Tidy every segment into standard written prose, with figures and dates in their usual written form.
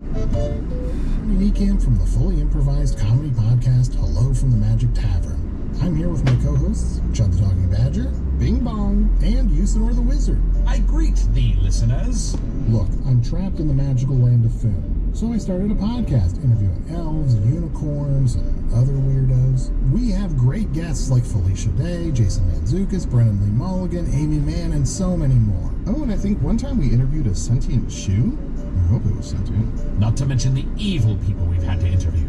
I'm Cam from the fully improvised comedy podcast Hello from the Magic Tavern. I'm here with my co-hosts, Chud the Talking Badger, Bing Bong, and Usanor the Wizard. I greet thee, listeners. Look, I'm trapped in the magical land of Foon, so I started a podcast interviewing elves, unicorns, and other weirdos. We have great guests like Felicia Day, Jason Mantzoukas, Brennan Lee Mulligan, Amy Mann, and so many more. Oh, and I think one time we interviewed a sentient shoe? I hope it was sentient. Not to mention the evil people we've had to interview.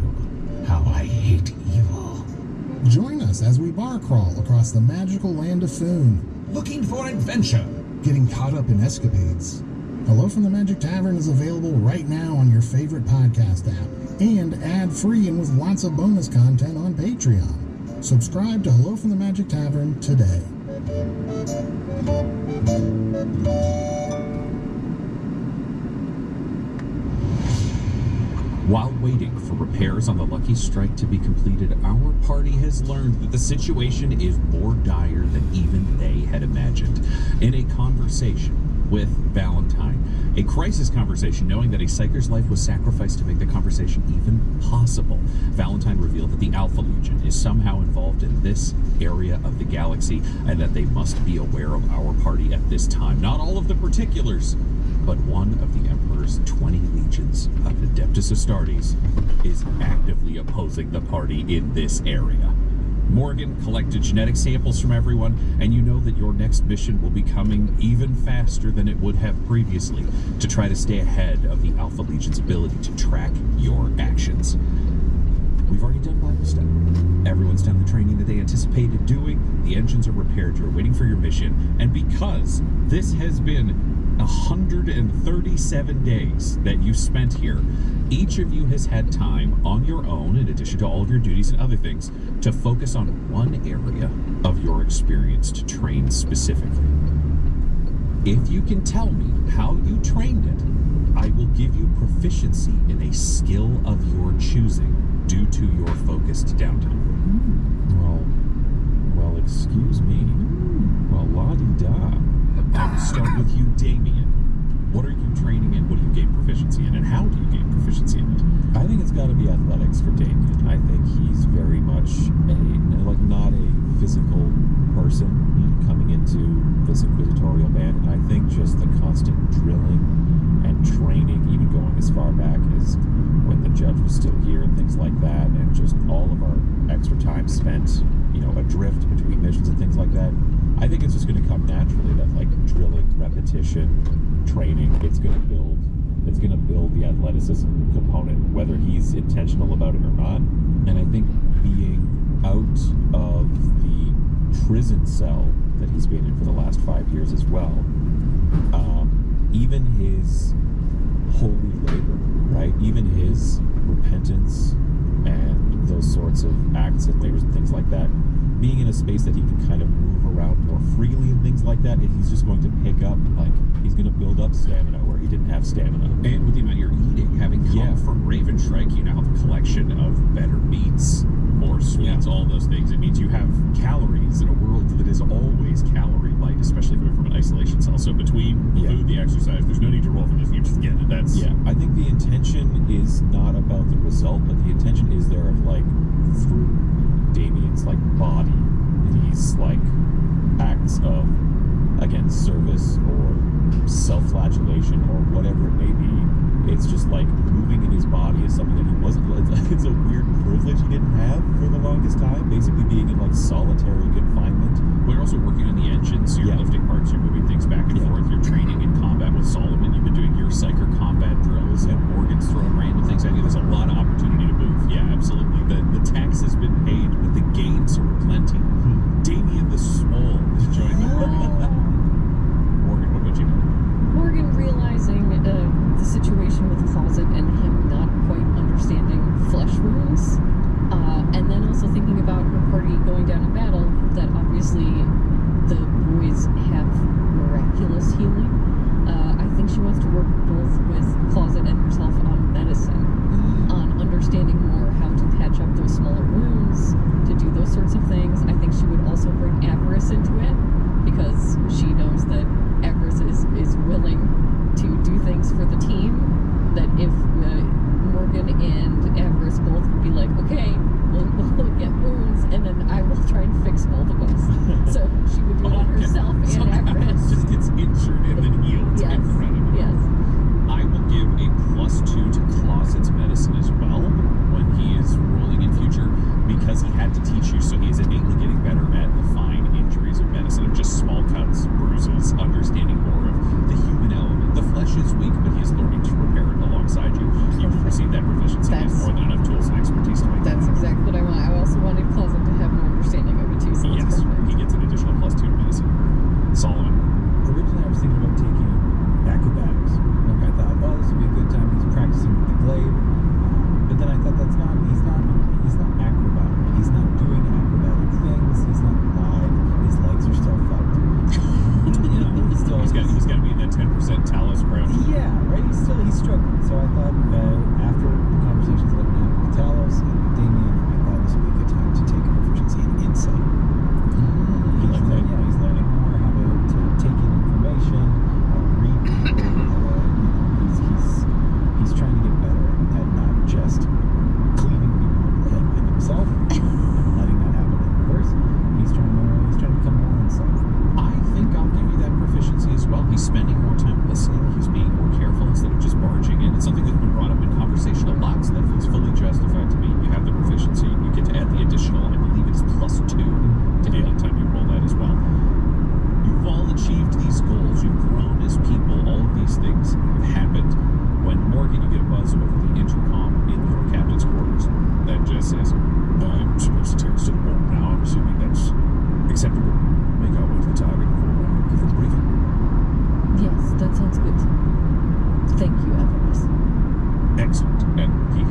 How I hate evil. Join us as we bar crawl across the magical land of Foon. Looking for adventure. Getting caught up in escapades. Hello from the Magic Tavern is available right now on your favorite podcast app, and ad-free and with lots of bonus content on Patreon. Subscribe to Hello from the Magic Tavern today. While waiting for repairs on the Lucky Strike to be completed, our party has learned that the situation is more dire than even they had imagined. In a conversation with Valentine, a crisis conversation knowing that a Psyker's life was sacrificed to make the conversation even possible, Valentine revealed that the Alpha Legion is somehow involved in this area of the galaxy and that they must be aware of our party at this time. Not all of the particulars, but one of the Emperor's 20 legions of Adeptus Astartes is actively opposing the party in this area. Morgan collected genetic samples from everyone, and you know that your next mission will be coming even faster than it would have previously to try to stay ahead of the Alpha Legion's ability to track your actions. We've already done Bible study. Everyone's done the training that they anticipated doing. The engines are repaired. You're waiting for your mission. And because this has been 137 days that you spent here, each of you has had time on your own, in addition to all of your duties and other things, to focus on one area of your experience to train specifically. If you can tell me how you trained it, I will give you proficiency in a skill of your choosing due to your focused downtime. Well, excuse me. Well, la-di-da. I will start with you, Damien. What are you training in? What do you gain proficiency in? And how do you gain proficiency in it? I think it's got to be athletics for Damien. I think he's very much not a physical person coming into this inquisitorial band. And I think just the constant drilling and training, even going as far back as when the judge was still here and things like that, and just all of our extra time spent, adrift between missions and things like that. I think it's just going to come naturally that drilling, repetition, training, it's going to build the athleticism component, whether he's intentional about it or not. And I think being out of the prison cell that he's been in for the last 5 years as well, even his holy labor, right? Even his repentance and those sorts of acts and labors and things like that, being in a space that he can kind of move around more freely and things like that, and he's just going to pick up, he's going to build up stamina where he didn't have stamina. And with the amount you're eating, having come from Ravenstrike, you now have a collection of better meats, more sweets, all those things. It means you have calories in a world that is always calorie light, especially coming from an isolation cell. So between food, the exercise, there's no need to roll for this. You just get it. I think the intention is not about the result, but the intention is there of through Damien's body, these acts of, again, service or self-flagellation or whatever it may be. It's just moving in his body is something that he wasn't. It's a weird privilege he didn't have for the longest time, basically being in solitary confinement. Well, you're also working on the engines, so you're lifting parts, you're moving things back and forth, you're training in combat with Solomon, you've been doing your Psyker combat drills, and Morgan's throwing random things at you. There's a lot of opportunity to move. Yeah, absolutely. The tax has been paid, but the gains are plenty. Damien the Small is joining the party. Morgan, what about you? Morgan realizing the situation with Closet and him not quite understanding flesh wounds, and then also thinking about her party going down in battle, that obviously the boys have miraculous healing. I think she wants to work both with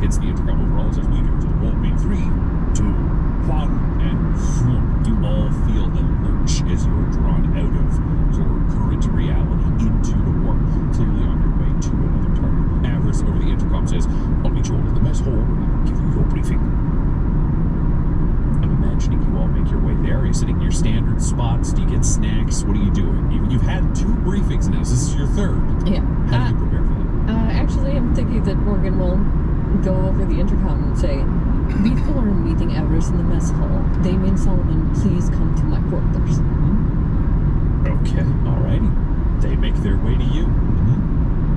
hits the intercom overall and says, "We go to the wall in 3, 2, 1, and whoop, you all feel the lurch as you are drawn out of your current reality into the warp, clearly on your way to another target." Avarice over the intercom says, "I'll meet you all in the mess hall and I'll give you your briefing." I'm imagining you all make your way there. Are you sitting in your standard spots? Do you get snacks? What are you doing? You've had 2 briefings now. This is your 3rd. Yeah. How do you prepare for that? Actually, I'm thinking that Morgan will go over the intercom and say, "Before meeting Everest in the mess hall, Damien Solomon, please come to my quarters." Okay, alrighty. They make their way to you.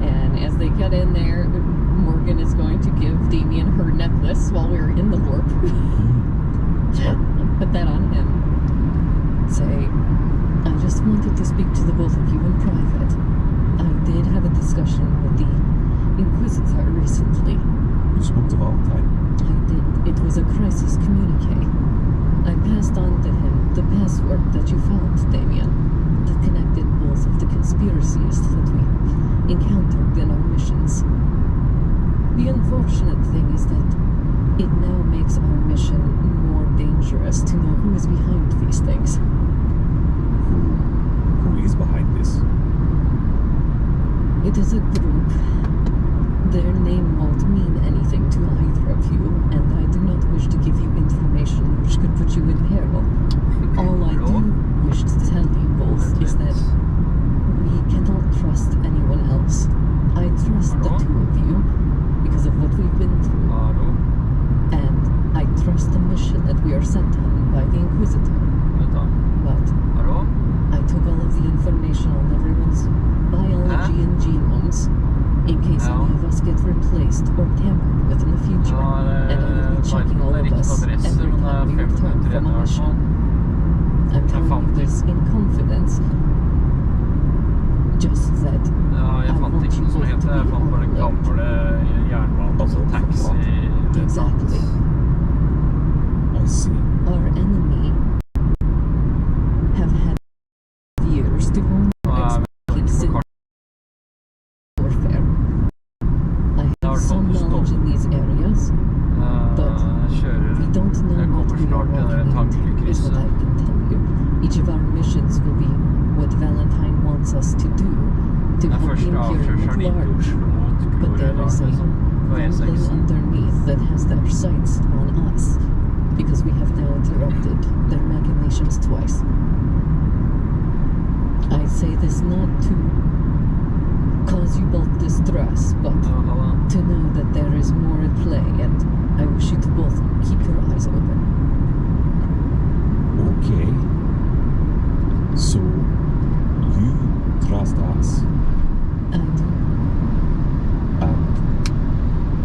And as they get in there, Morgan is going to give Damien her necklace while we're in the warp. Put that on him. Say, "I just wanted to speak to the both of you in private. I did have a discussion with the Inquisitor recently." You spoke to Valentine. I did. It was a crisis communique. I passed on to him the password that you found, Damien, that connected both of the conspiracies that we encountered in our missions. The unfortunate thing is that it now makes our mission more dangerous to know who is behind these things. Who is behind this? It is a group. Their name won't mean anything to either of you, and I do not wish to give you information which could put you in peril. All I do wish to tell you both is that we cannot trust anyone else. I trust the 2 of you because of what we've been through, and I trust the mission that we are sent on by the Inquisitor. But I took all of the information on everyone's biology and genomes in case any of us get replaced or tampered with in the future, and I will be checking all of us every time we return from a mission. I'm telling you this in confidence, just that Ja, jag I fant want ikke you noe som both to heter be det. Jeg fant bare on alert. gamle jernbaner og taxi. Exactly. I see. Our enemy have had years to hone Ja, their jeg vet expertise ikke in på warfare. I har have du some fått knowledge in these areas. Jeg kjører. We don't know Jeg what kommer we are snart til det walking into, is what tankekrysset. I can tell you. Each of our missions will be what Valentine wants us to do to Den help the første Imperium avkjørselen at gikk large. Oslo mot But there is a Groruddalen på rumbling E6. underneath that has their sights on us because we have now interrupted their machinations twice. I say this not to cause you both distress, but to know that there is more at play, and I wish you to both keep your eyes open. Okay. So, you trust us, And and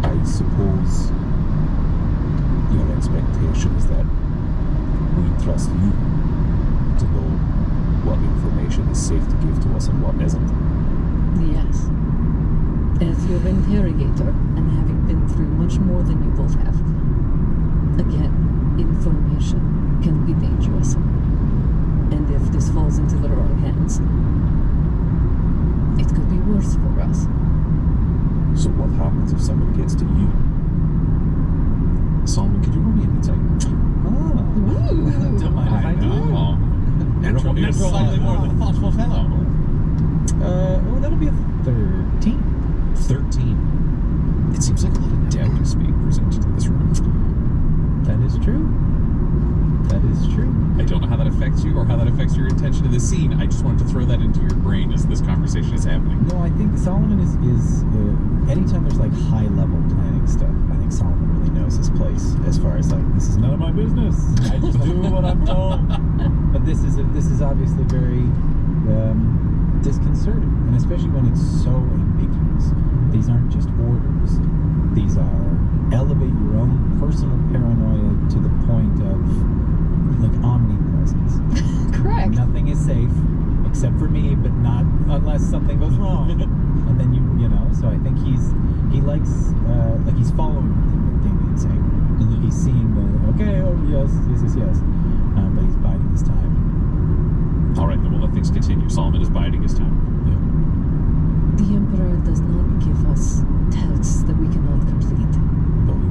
I suppose your expectation is that we trust you to know what information is safe to give to us and what isn't. yes, as your interrogator, and having been through much more than you both have, again, information can be dangerous. And if this falls into the wrong hands, it could be worse for us. So what happens if someone gets to you? Solomon, could you roll me an insight? Don't mind if I do. You're slightly more than a thoughtful fellow. Well, that'll be a 13. 13. It seems like a lot of doubt is being presented in this room. That is true. That is true. I don't know how that affects you or how that affects your intention of the scene. I just wanted to throw that into your brain as this conversation is happening. No, I think Solomon is anytime there's like high level planning stuff, I think Solomon really knows his place as far as like, this is none of my business. I just do what I'm told. But this is obviously very disconcerting, and especially when it's so ambiguous. These aren't just orders. These are elevate your own personal paranoia to the point of like omnipresence. Correct. Nothing is safe except for me, but not unless something goes wrong. And then you know. So I think he likes like he's following what Damien's saying. He's seeing the yes, but he's biding his time. All right, then we'll let things continue. Solomon is biding his time. The Emperor does not give us tests that we cannot complete. But we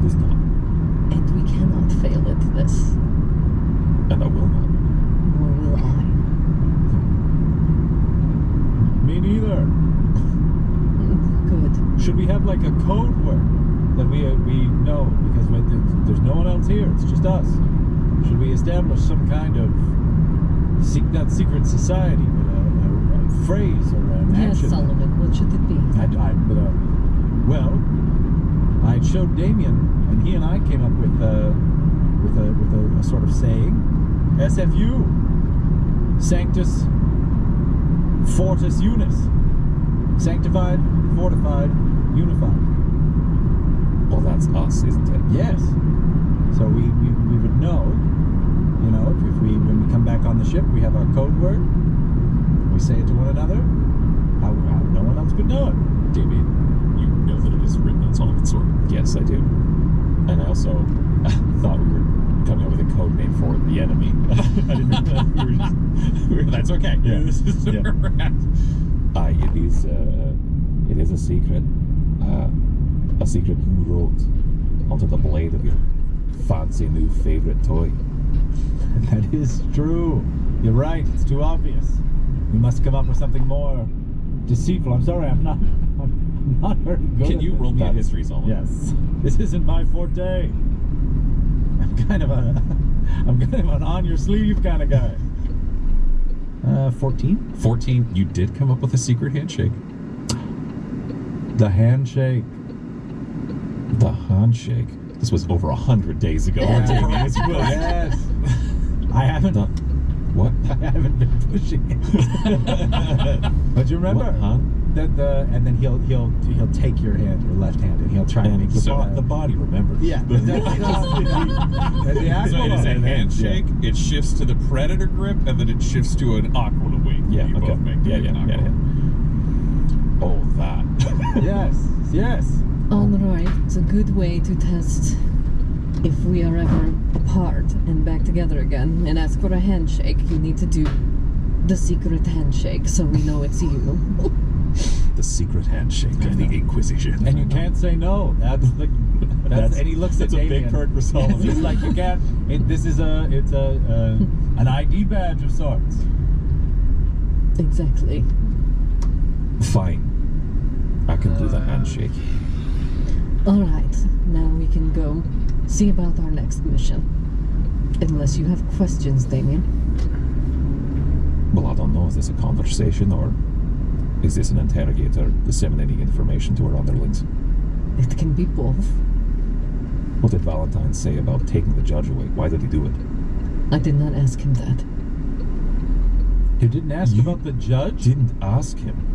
like a code word that we know because there's no one else here. It's just us. Should we establish some kind of not secret society, but a phrase or an Yes, action? Solomon, what should it be? Well, I showed Damien, and he and I came up with a sort of saying. SFU, Sanctus Fortis Unis, sanctified, fortified, unified. Well, that's us, isn't it? Yes. So we would know, you know, if when we come back on the ship, we have our code word. We say it to one another. How no one else could know it. Damien, you know that it is written on Solomon's sword. Yes, I do. And I also thought we were coming up with a code name for the enemy. I didn't realize that's okay. Yeah. This is where we're at. It is a secret you wrote onto the blade of your fancy new favorite toy. That is true. You're right. It's too obvious. We must come up with something more deceitful. I'm sorry. I'm not very good. Can you roll me a history, Solomon? Yes. This isn't my forte. I'm kind of an on your sleeve kind of guy. 14? 14. You did come up with a secret handshake. The handshake. The handshake. This was over 100 days ago. Yes. I haven't. What? I haven't been pushing it. But you remember What, huh? and then he'll take your hand, your left hand, and he'll try and make The body remembers. Yeah. So it is a handshake. It shifts to the predator grip, and then it shifts to an awkward wink. Yeah, You okay. both make Yeah. Oh, that. Yes. All right, it's a good way to test if we are ever apart and back together again and ask for a handshake. You need to do the secret handshake so we know it's you. The secret handshake of the Inquisition. And you can't say no. And he looks at That's a Damien. big perk for Solomon. He's like, you can't. It's an ID badge of sorts. Exactly. Fine. I can do the handshake. All right, now we can go see about our next mission. Unless you have questions, Damien. Well, I don't know. Is this a conversation or is this an interrogator disseminating information to our underlings? It can be both. What did Valentine say about taking the judge away? Why did he do it? I did not ask him that. You didn't ask about the judge? Didn't ask him.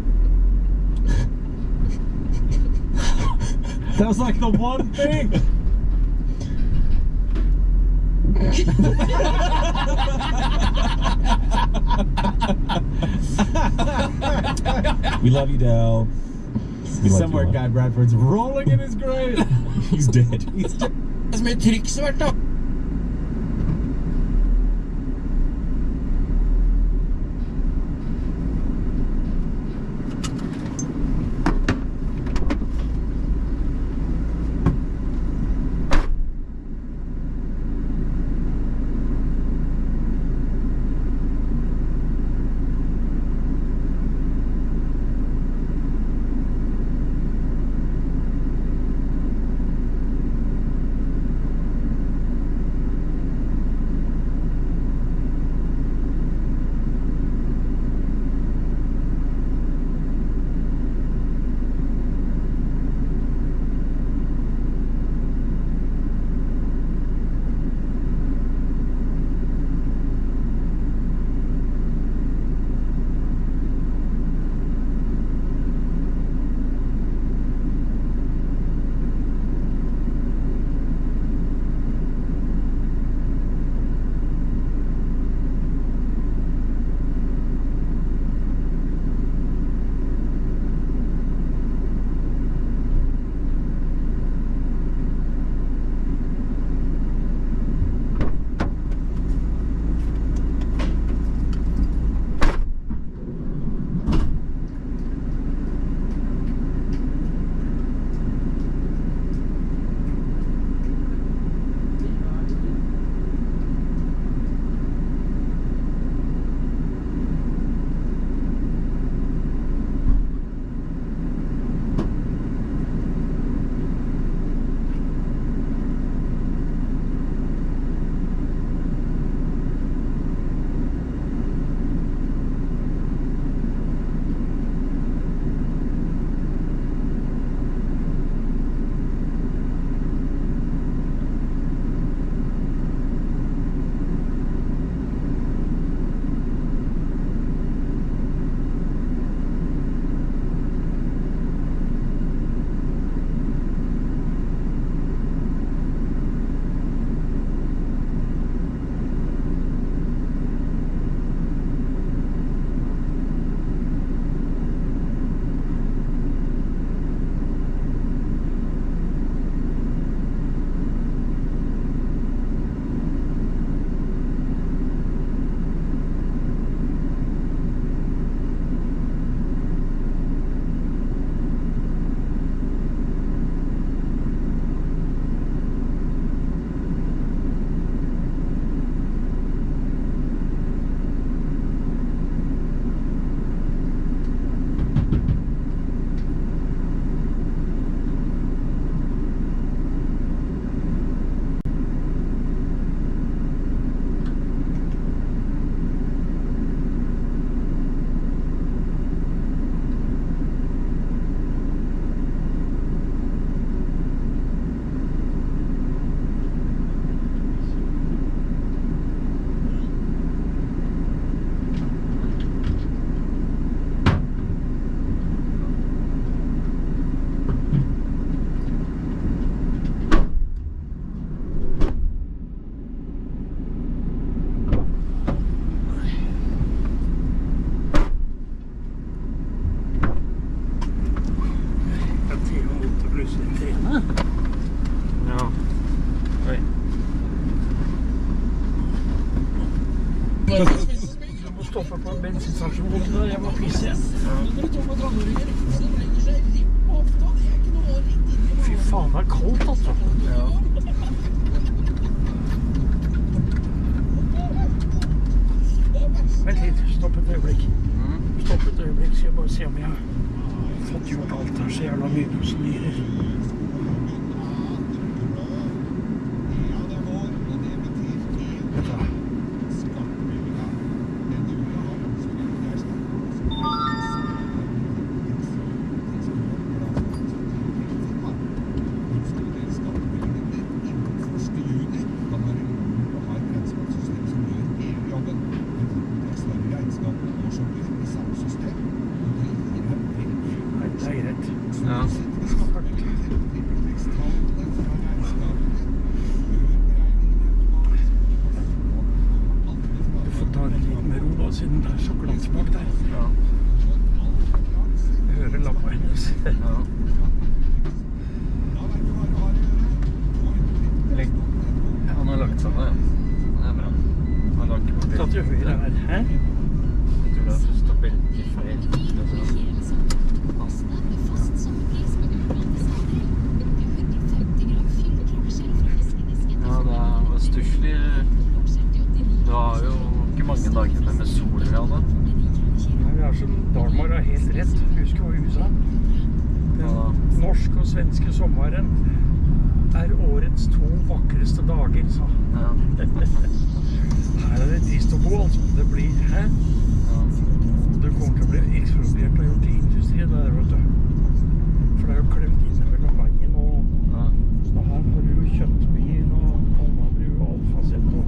That was like the one thing. We love you, Dal. We love Somewhere you, Guy Bradford's rolling in his grave. He's dead. He's dead. må stoppe på en bensinstasjon der. Jeg må pisse. Fy faen, det er kaldt, altså. Ja. Vent litt, stopp et øyeblikk. Stopp et øyeblikk, så jeg bare se om jeg har fått gjort alt her så jævla mye prosedyrer. Vent da. Siden det er så glatt bak der. Ja. Jeg hører lampa hennes. Ja. Han har lagt seg ned. Det er bra. Han har lagt på tatt til høyre her. Hæ? Jeg tror det er først å velge feil. Ja, det var stusslig. Det var jo ikke mange dager med sol i det. Nei, det er som Dalmar har helt rett. Husk hva hun sa. Den norsk og svenske sommeren er årets 2 vakreste dager, sa. Ja. Her er det trist å bo, altså. Det blir, hæ? Ja. Det kommer til å bli ekspropriert og gjort til industri der, vet du. For det er jo klemt inne mellom veien og... Ja. Så her har du jo kjøttbyen og Almabru og Alfasett og...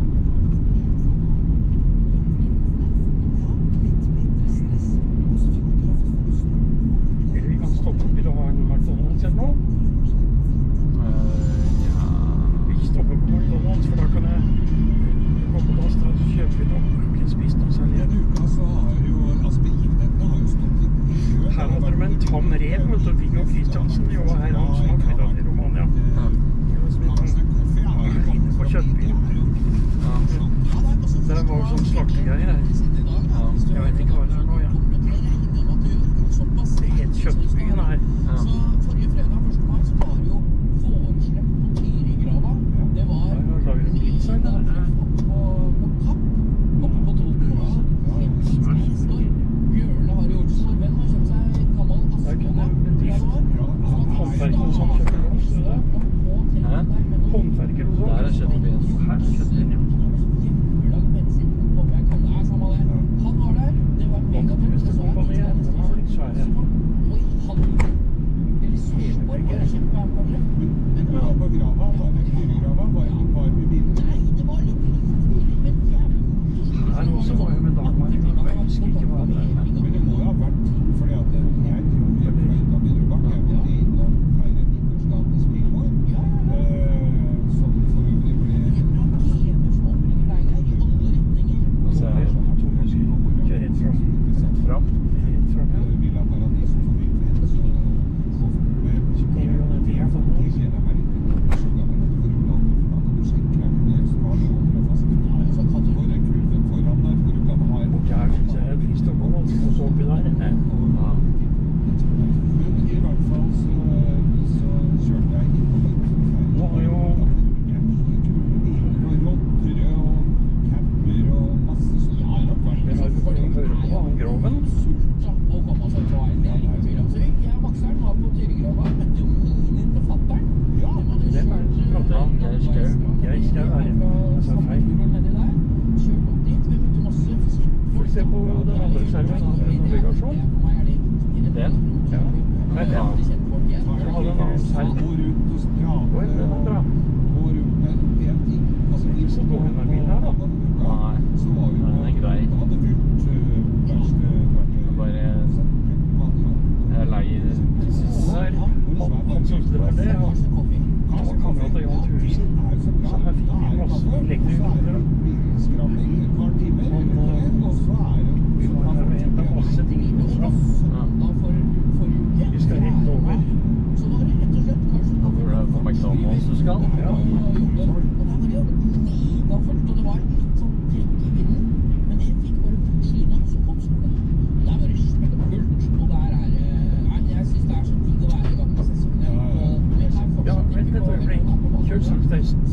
kjørt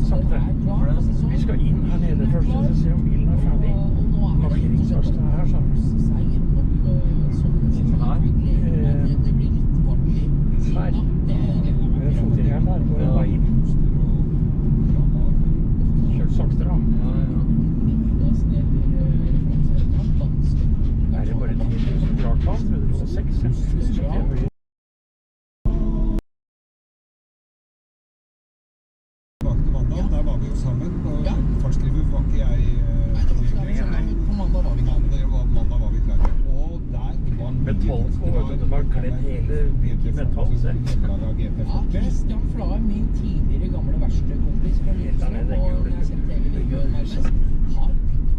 sakte. Vi skal inn her nede først, og se om bilen er ferdig. Markeringsverkstedet her, så. Her? Her. Fotirhjern der, på veien. Kjørt sakte, da. Er det bare 10 000 dragplan? 106? Der var vi jo sammen. Fartskriver var ikke jeg. På mandag var vi klare. Og der var metall på, det var kledd hele metall, se. Christian Flae, min tidligere gamle verkstedkompis fra Oslo, og når jeg sendte TV-videoen har bygd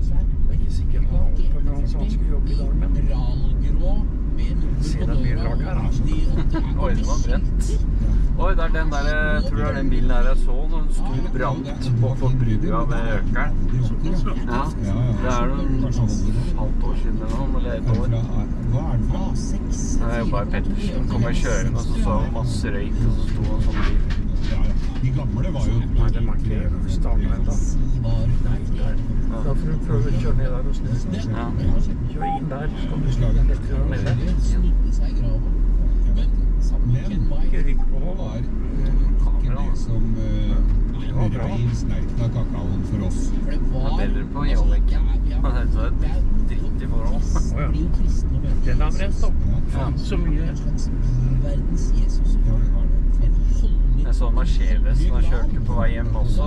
seg. Jeg er ikke sikker på om han sa han skulle jobbe i dag, men Rallgrå med se det er mye rart her, altså. Oi, den var brent. Oi, det er den der, jeg tror det er den bilen der jeg så, den sto brant på brua ved Økeren. Ja, det er noen halvt år siden eller et år. Hva er det fra? Jeg jobba i Pettersen, kom jeg kjørende, og så så masse røyk, og så sto en sånn bil. De gamle var jo... nei, det må ikke starte her, da. Da får du prøve å kjøre ned der og snu. Kjør inn der, så kan du slage litt med det. Ikke rygg på nå, da. Ikke det som rein snerten av kakaoen for oss. Det er bedre på Jålek. Han er så dritt i forhold. Den har brent opp. Så mye. Jeg så Mercedes som jeg kjørte på vei hjem også.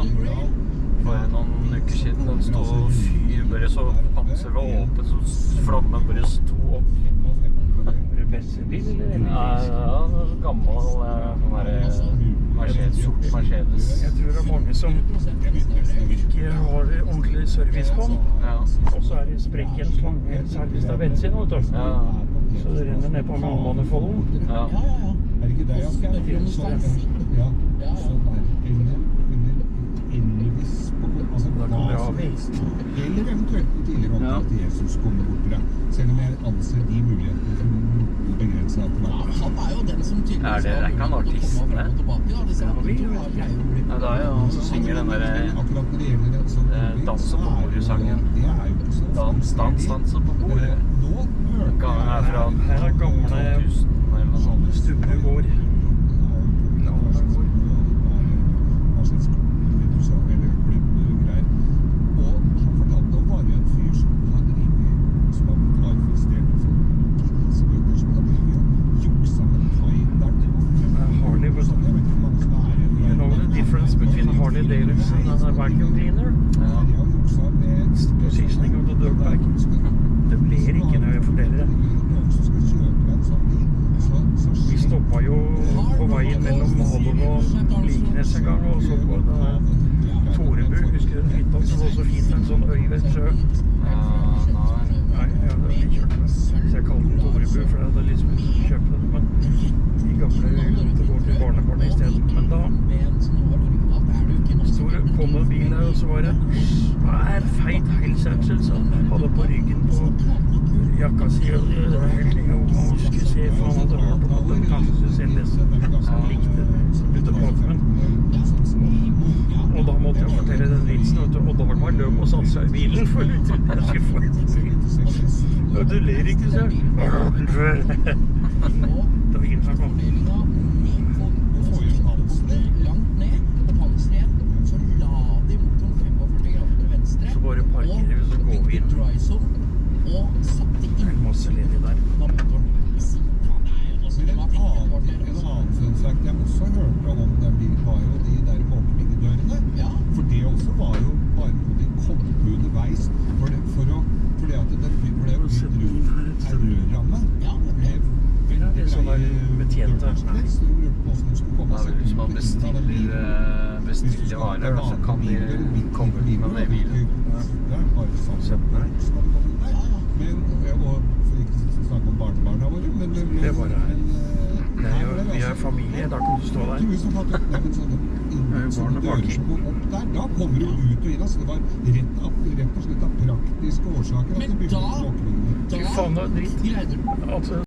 For noen uker siden. Den stod og fyr, bare så panser var åpent, så flammen bare sto opp. Bil, eller? Ja, gammel Mercedes, sort Mercedes. Jeg tror det er mange som ikke har ordentlig servicebånd. Og så er det sprekk i en slange service av bensin, vet du. Så det renner ned på Malmønefolden. Er det ikke det jeg skal? Ja, sånn der. Elvis på... Altså, eller eventuelt på tidligere opptatt at Jesus kommer bort til deg. Selv om jeg anser de mulighetene for begrenset at man... Han er jo den som tydeligvis Er det ikke han artisten, det? Ja, det er jo han som synger den der danse på bordet-sangen. Dans på bordet. Den er fra 2000 eller noe sånt. Stubregård. Vacuum cleaner. Positioning of the dirt bag. Det blir ikke når jeg forteller det. Vi stoppet jo på veien mellom Malmö og Liknes en gang, og så på Torebu. Husker du den hytta som var så fint, en sånn øy ved en sjø? Nei, jeg hadde ikke kjørt den. Så jeg kalte den Torebu, for jeg hadde liksom kjøpt den. Men de gamle går til barnebarnet i stedet. Men da kom en bil der, og så var det svær, feit heilsensel som hadde på ryggen på jakka si, og man skulle se, for han hadde hørt om at den kanskje skulle selges, så han likte ute på Altmen. Og da måtte jeg fortelle den vitsen, og Dagmar løp og satte seg i bilen, for jeg skulle få et bil. Og du ler ikke, så da vil han komme. Så bare parkerer vi, så går vi inn. Det er masse ledig der. Men en annen funfact jeg også hørte om den bilen var jo de der bakliggedørene. For det også var jo bare noe de kom på underveis. Fordi at det ble jo litt rørramme. Det er sånn der betjente. Det er vel hvis man bestiller varer, så kan de komme med det i bilen. Det er bare sånn. Men, og for ikke snakke om barnebarna våre, men... Det var det her. Vi er familie, da kan du stå der. Da kommer du ut og inn, altså det var rett og slett av praktiske årsaker at det bygde klokkene. Fy faen, det er dritt.